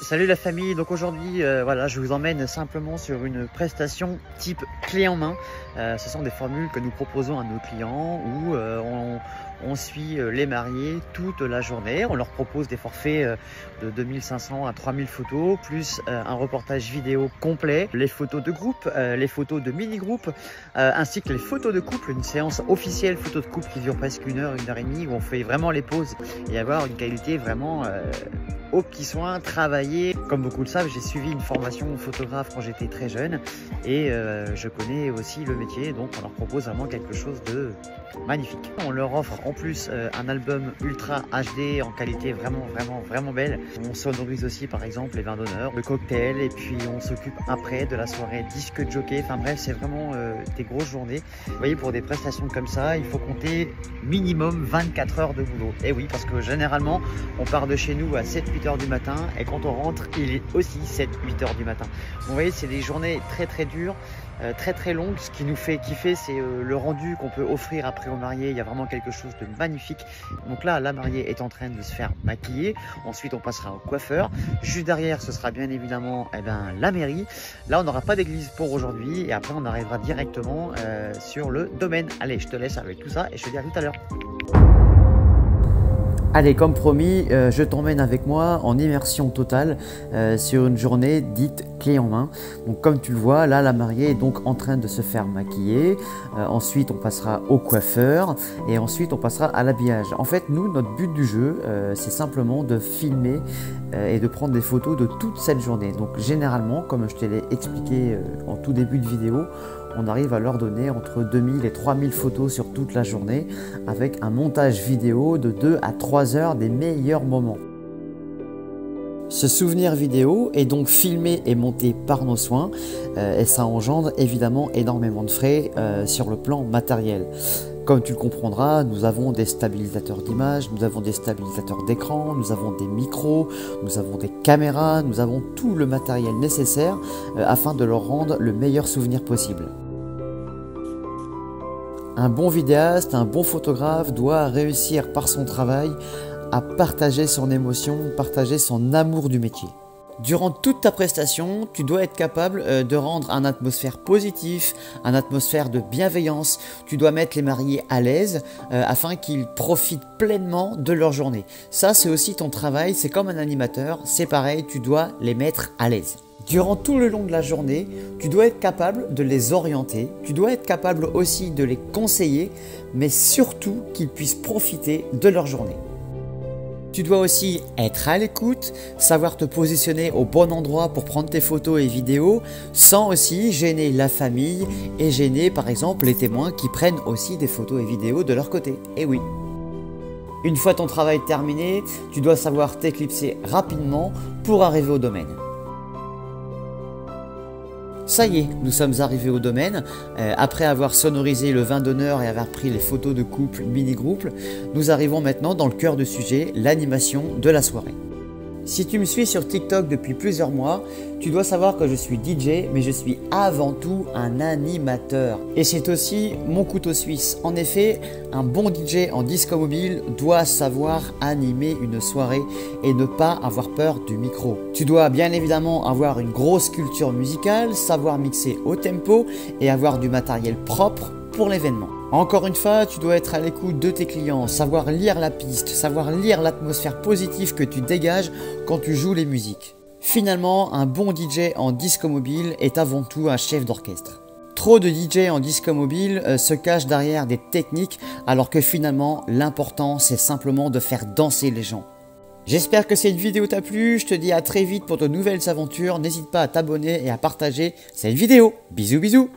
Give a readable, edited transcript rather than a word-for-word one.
Salut la famille, donc aujourd'hui voilà, je vous emmène simplement sur une prestation type clé en main. Ce sont des formules que nous proposons à nos clients où on suit les mariés toute la journée. On leur propose des forfaits de 2500 à 3000 photos, plus un reportage vidéo complet, les photos de groupe, les photos de mini-groupe, ainsi que les photos de couple, une séance officielle photos de couple qui dure presque une heure et demie, où on fait vraiment les pauses et avoir une qualité vraiment aux petits soins, travailler. Comme beaucoup le savent, j'ai suivi une formation photographe quand j'étais très jeune et je connais aussi le métier, donc on leur propose vraiment quelque chose de magnifique. On leur offre en plus un album ultra HD en qualité vraiment belle. On sonorise aussi par exemple les vins d'honneur, le cocktail, et puis on s'occupe après de la soirée disque jockey. Enfin bref, c'est vraiment des grosses journées. Vous voyez, pour des prestations comme ça, il faut compter minimum 24 heures de boulot. Et oui, parce que généralement on part de chez nous à 7-8 heures du matin et quand on rentre il est aussi 7-8 heures du matin. Donc, vous voyez, c'est des journées très dures, très longues. Ce qui nous fait kiffer, c'est le rendu qu'on peut offrir après aux mariés. Il y a vraiment quelque chose de magnifique. Donc là, la mariée est en train de se faire maquiller. Ensuite on passera au coiffeur. Juste derrière, ce sera bien évidemment la mairie. Là on n'aura pas d'église pour aujourd'hui et après on arrivera directement sur le domaine. Allez, je te laisse avec tout ça et je te dis à tout à l'heure. Allez, comme promis, je t'emmène avec moi en immersion totale sur une journée dite clé en main. Donc comme tu le vois, là la mariée est donc en train de se faire maquiller. Ensuite on passera au coiffeur et ensuite on passera à l'habillage. En fait, nous, notre but du jeu, c'est simplement de filmer et de prendre des photos de toute cette journée. Donc généralement, comme je te l'ai expliqué en tout début de vidéo, on arrive à leur donner entre 2000 et 3000 photos sur toute la journée avec un montage vidéo de 2 à 3 heures des meilleurs moments. Ce souvenir vidéo est donc filmé et monté par nos soins et ça engendre évidemment énormément de frais sur le plan matériel. Comme tu le comprendras, nous avons des stabilisateurs d'image, nous avons des stabilisateurs d'écran, nous avons des micros, nous avons des caméras, nous avons tout le matériel nécessaire afin de leur rendre le meilleur souvenir possible. Un bon vidéaste, un bon photographe doit réussir par son travail à partager son émotion, partager son amour du métier. Durant toute ta prestation, tu dois être capable de rendre une atmosphère positive, une atmosphère de bienveillance. Tu dois mettre les mariés à l'aise afin qu'ils profitent pleinement de leur journée. Ça, c'est aussi ton travail, c'est comme un animateur, c'est pareil, tu dois les mettre à l'aise. Durant tout le long de la journée, tu dois être capable de les orienter, tu dois être capable aussi de les conseiller, mais surtout qu'ils puissent profiter de leur journée. Tu dois aussi être à l'écoute, savoir te positionner au bon endroit pour prendre tes photos et vidéos, sans aussi gêner la famille et gêner par exemple les témoins qui prennent aussi des photos et vidéos de leur côté. Et oui. Une fois ton travail terminé, tu dois savoir t'éclipser rapidement pour arriver au domaine. Ça y est, nous sommes arrivés au domaine. Après avoir sonorisé le vin d'honneur et avoir pris les photos de couple, mini-groupe, nous arrivons maintenant dans le cœur du sujet, l'animation de la soirée. Si tu me suis sur TikTok depuis plusieurs mois, tu dois savoir que je suis DJ, mais je suis avant tout un animateur. Et c'est aussi mon couteau suisse. En effet, un bon DJ en disco mobile doit savoir animer une soirée et ne pas avoir peur du micro. Tu dois bien évidemment avoir une grosse culture musicale, savoir mixer au tempo et avoir du matériel propre pour l'événement. Encore une fois, tu dois être à l'écoute de tes clients, savoir lire la piste, savoir lire l'atmosphère positive que tu dégages quand tu joues les musiques. Finalement, un bon DJ en disco mobile est avant tout un chef d'orchestre. Trop de DJ en disco mobile se cachent derrière des techniques alors que finalement, l'important c'est simplement de faire danser les gens. J'espère que cette vidéo t'a plu, je te dis à très vite pour de nouvelles aventures, n'hésite pas à t'abonner et à partager cette vidéo. Bisous bisous.